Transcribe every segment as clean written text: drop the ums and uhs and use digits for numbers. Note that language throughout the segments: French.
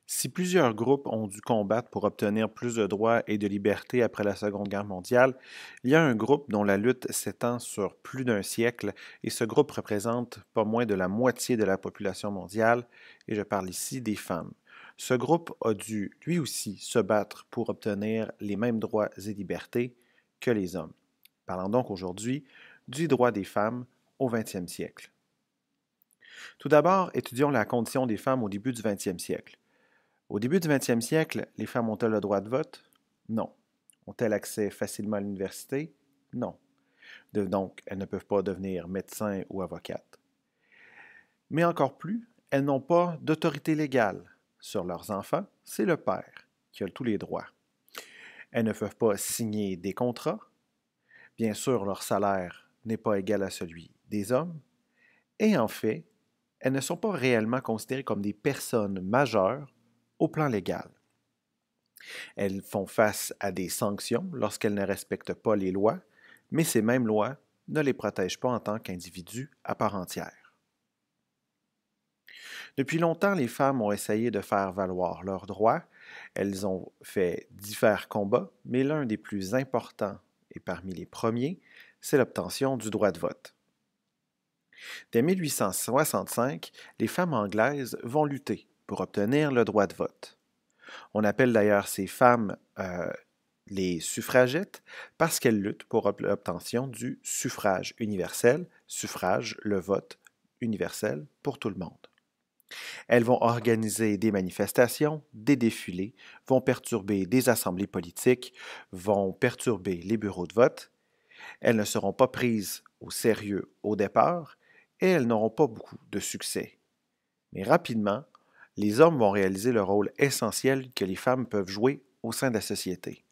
Si plusieurs groupes ont dû combattre pour obtenir plus de droits et de liberté après la Seconde Guerre mondiale, il y a un groupe dont la lutte s'étend sur plus d'un siècle et ce groupe représente pas moins de la moitié de la population mondiale et je parle ici des femmes. Ce groupe a dû lui aussi se battre pour obtenir les mêmes droits et libertés que les hommes. Parlons donc aujourd'hui du droit des femmes au 20e siècle. Tout d'abord, étudions la condition des femmes au début du 20e siècle. Au début du 20e siècle, les femmes ont-elles le droit de vote? Non. Ont-elles accès facilement à l'université? Non. Donc, elles ne peuvent pas devenir médecins ou avocates. Mais encore plus, elles n'ont pas d'autorité légale sur leurs enfants, c'est le père qui a tous les droits. Elles ne peuvent pas signer des contrats. Bien sûr, leur salaire n'est pas égal à celui des hommes. Et en fait, elles ne sont pas réellement considérées comme des personnes majeures au plan légal. Elles font face à des sanctions lorsqu'elles ne respectent pas les lois, mais ces mêmes lois ne les protègent pas en tant qu'individus à part entière. Depuis longtemps, les femmes ont essayé de faire valoir leurs droits. Elles ont fait divers combats, mais l'un des plus importants et parmi les premiers, c'est l'obtention du droit de vote. Dès 1865, les femmes anglaises vont lutter pour obtenir le droit de vote. On appelle d'ailleurs ces femmes les suffragettes parce qu'elles luttent pour l'obtention du suffrage universel, suffrage, le vote universel pour tout le monde. Elles vont organiser des manifestations, des défilés, vont perturber des assemblées politiques, vont perturber les bureaux de vote. Elles ne seront pas prises au sérieux au départ et elles n'auront pas beaucoup de succès. Mais rapidement, les hommes vont réaliser le rôle essentiel que les femmes peuvent jouer au sein de la société.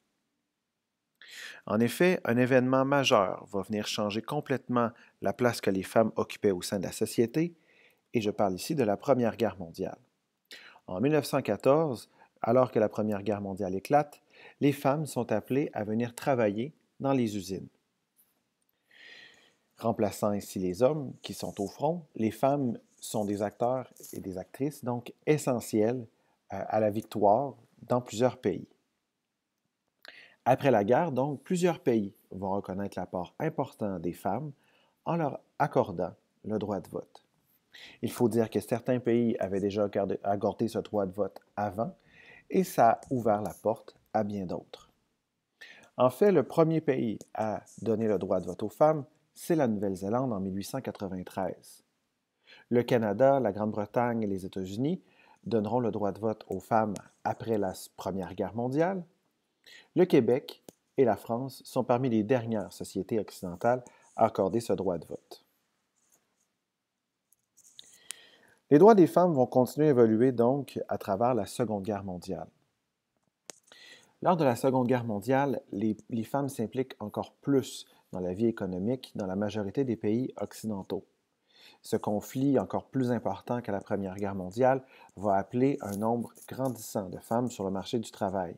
En effet, un événement majeur va venir changer complètement la place que les femmes occupaient au sein de la société, et je parle ici de la Première Guerre mondiale. En 1914, alors que la Première Guerre mondiale éclate, les femmes sont appelées à venir travailler dans les usines. Remplaçant ainsi les hommes qui sont au front, les femmes sont des acteurs et des actrices donc essentiels à la victoire dans plusieurs pays. Après la guerre, donc, plusieurs pays vont reconnaître l'apport important des femmes en leur accordant le droit de vote. Il faut dire que certains pays avaient déjà accordé ce droit de vote avant et ça a ouvert la porte à bien d'autres. En fait, le premier pays à donner le droit de vote aux femmes, c'est la Nouvelle-Zélande en 1893. Le Canada, la Grande-Bretagne et les États-Unis donneront le droit de vote aux femmes après la Première Guerre mondiale. Le Québec et la France sont parmi les dernières sociétés occidentales à accorder ce droit de vote. Les droits des femmes vont continuer à évoluer donc à travers la Seconde Guerre mondiale. Lors de la Seconde Guerre mondiale, les femmes s'impliquent encore plus dans la vie économique dans la majorité des pays occidentaux. Ce conflit, encore plus important qu'à la Première Guerre mondiale, va appeler un nombre grandissant de femmes sur le marché du travail.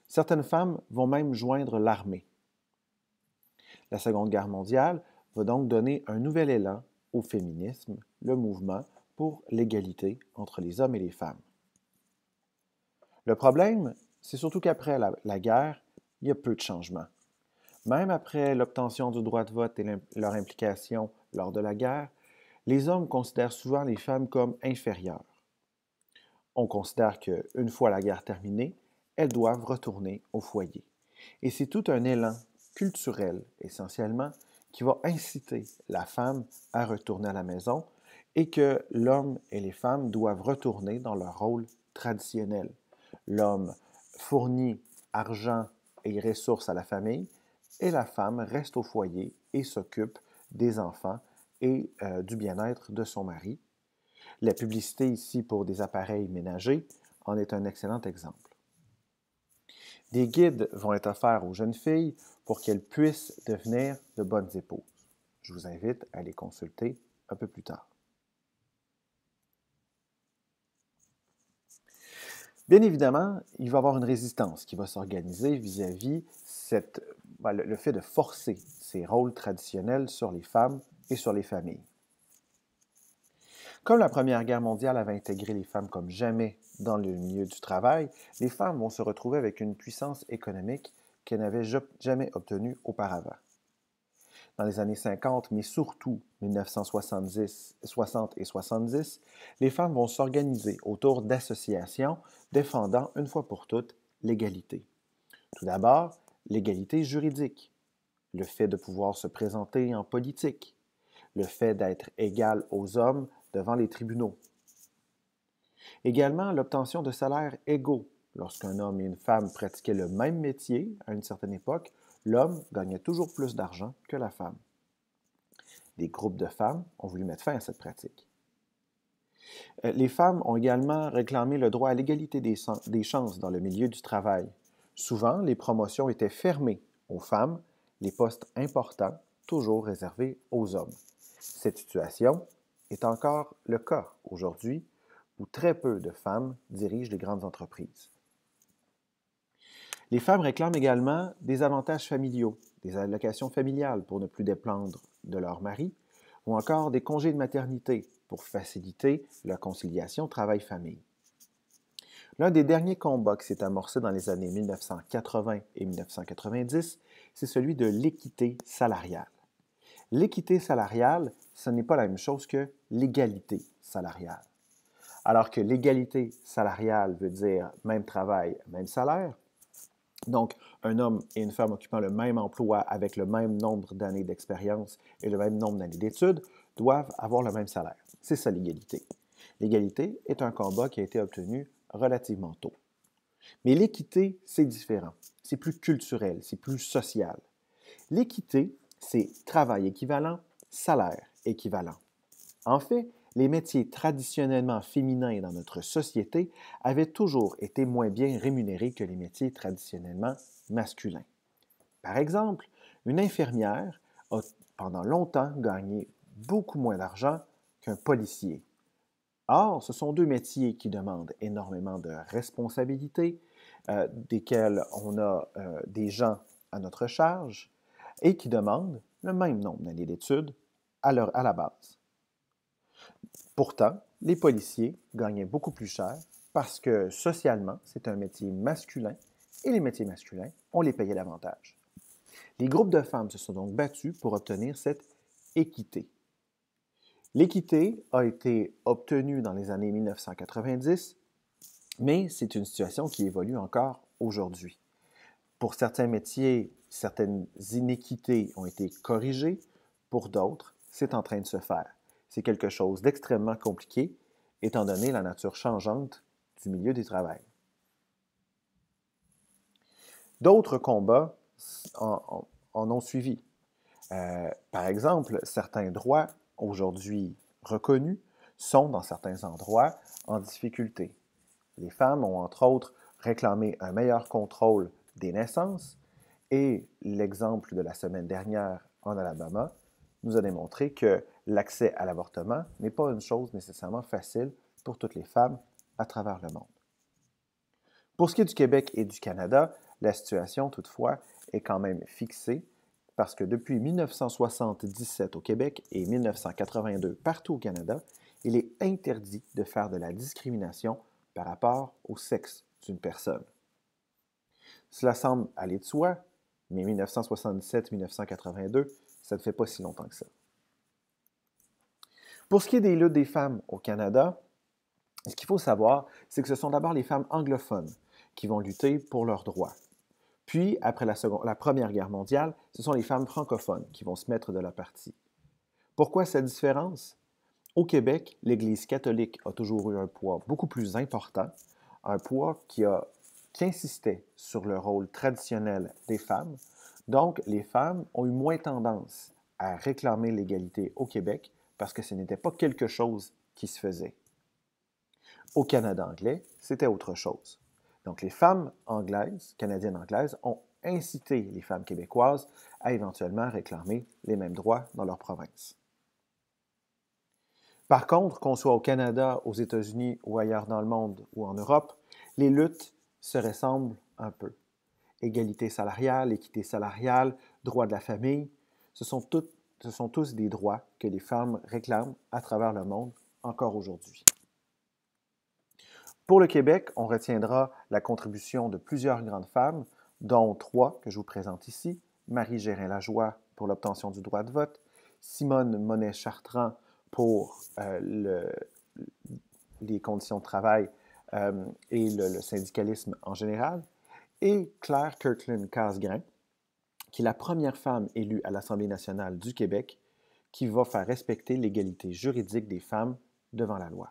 Certaines femmes vont même joindre l'armée. La Seconde Guerre mondiale va donc donner un nouvel élan au féminisme, le mouvement pour l'égalité entre les hommes et les femmes. Le problème, c'est surtout qu'après la guerre, il y a peu de changements. Même après l'obtention du droit de vote et leur implication lors de la guerre, les hommes considèrent souvent les femmes comme inférieures. On considère qu'une fois la guerre terminée, elles doivent retourner au foyer. Et c'est tout un élan culturel, essentiellement, qui va inciter la femme à retourner à la maison et que l'homme et les femmes doivent retourner dans leur rôle traditionnel. L'homme fournit argent et ressources à la famille et la femme reste au foyer et s'occupe des enfants et du bien-être de son mari. La publicité ici pour des appareils ménagers en est un excellent exemple. Des guides vont être offerts aux jeunes filles pour qu'elles puissent devenir de bonnes épouses. Je vous invite à les consulter un peu plus tard. Bien évidemment, il va y avoir une résistance qui va s'organiser vis-à-vis le fait de forcer ces rôles traditionnels sur les femmes et sur les familles. Comme la Première Guerre mondiale avait intégré les femmes comme jamais dans le milieu du travail, les femmes vont se retrouver avec une puissance économique qu'elles n'avaient jamais obtenue auparavant. Dans les années 50, mais surtout 1970, 60 et 70, les femmes vont s'organiser autour d'associations défendant une fois pour toutes l'égalité. Tout d'abord, l'égalité juridique, le fait de pouvoir se présenter en politique, le fait d'être égal aux hommes devant les tribunaux. Également, l'obtention de salaires égaux. Lorsqu'un homme et une femme pratiquaient le même métier à une certaine époque, l'homme gagnait toujours plus d'argent que la femme. Des groupes de femmes ont voulu mettre fin à cette pratique. Les femmes ont également réclamé le droit à l'égalité des chances dans le milieu du travail. Souvent, les promotions étaient fermées aux femmes, les postes importants toujours réservés aux hommes. Cette situation est encore le cas aujourd'hui où très peu de femmes dirigent les grandes entreprises. Les femmes réclament également des avantages familiaux, des allocations familiales pour ne plus dépendre de leur mari, ou encore des congés de maternité pour faciliter la conciliation travail-famille. L'un des derniers combats qui s'est amorcé dans les années 1980 et 1990, c'est celui de l'équité salariale. L'équité salariale, ce n'est pas la même chose que l'égalité salariale. Alors que l'égalité salariale veut dire même travail, même salaire, donc un homme et une femme occupant le même emploi avec le même nombre d'années d'expérience et le même nombre d'années d'études doivent avoir le même salaire. C'est ça l'égalité. L'égalité est un combat qui a été obtenu relativement tôt. Mais l'équité, c'est différent. C'est plus culturel, c'est plus social. L'équité, c'est travail équivalent, salaire équivalent. En fait, les métiers traditionnellement féminins dans notre société avaient toujours été moins bien rémunérés que les métiers traditionnellement masculins. Par exemple, une infirmière a pendant longtemps gagné beaucoup moins d'argent qu'un policier. Or, ce sont deux métiers qui demandent énormément de responsabilités, desquels on a des gens à notre charge et qui demandent le même nombre d'années d'études à la base. Pourtant, les policiers gagnaient beaucoup plus cher parce que socialement, c'est un métier masculin et les métiers masculins, on les payait davantage. Les groupes de femmes se sont donc battus pour obtenir cette équité. L'équité a été obtenue dans les années 1990, mais c'est une situation qui évolue encore aujourd'hui. Pour certains métiers, certaines inéquités ont été corrigées, pour d'autres, c'est en train de se faire. C'est quelque chose d'extrêmement compliqué, étant donné la nature changeante du milieu du travail. D'autres combats en ont suivi. Par exemple, certains droits aujourd'hui reconnus sont, dans certains endroits, en difficulté. Les femmes ont, entre autres, réclamé un meilleur contrôle des naissances et l'exemple de la semaine dernière en Alabama nous a démontré que l'accès à l'avortement n'est pas une chose nécessairement facile pour toutes les femmes à travers le monde. Pour ce qui est du Québec et du Canada, la situation, toutefois, est quand même fixée parce que depuis 1977 au Québec et 1982 partout au Canada, il est interdit de faire de la discrimination par rapport au sexe d'une personne. Cela semble aller de soi, mais 1977-1982, ça ne fait pas si longtemps que ça. Pour ce qui est des luttes des femmes au Canada, ce qu'il faut savoir, c'est que ce sont d'abord les femmes anglophones qui vont lutter pour leurs droits. Puis, après la Première Guerre mondiale, ce sont les femmes francophones qui vont se mettre de la partie. Pourquoi cette différence? Au Québec, l'Église catholique a toujours eu un poids beaucoup plus important, un poids qui insistait sur le rôle traditionnel des femmes. Donc, les femmes ont eu moins tendance à réclamer l'égalité au Québec parce que ce n'était pas quelque chose qui se faisait. Au Canada anglais, c'était autre chose. Donc, les femmes anglaises, canadiennes anglaises, ont incité les femmes québécoises à éventuellement réclamer les mêmes droits dans leur province. Par contre, qu'on soit au Canada, aux États-Unis ou ailleurs dans le monde ou en Europe, les luttes se ressemblent un peu. Égalité salariale, équité salariale, droit de la famille, ce sont tous des droits que les femmes réclament à travers le monde encore aujourd'hui. Pour le Québec, on retiendra la contribution de plusieurs grandes femmes, dont 3 que je vous présente ici. Marie Gérin-Lajoie pour l'obtention du droit de vote, Simone Monet-Chartrand pour les conditions de travail et le syndicalisme en général, et Claire Kirkland Casgrain, qui est la première femme élue à l'Assemblée nationale du Québec, qui va faire respecter l'égalité juridique des femmes devant la loi.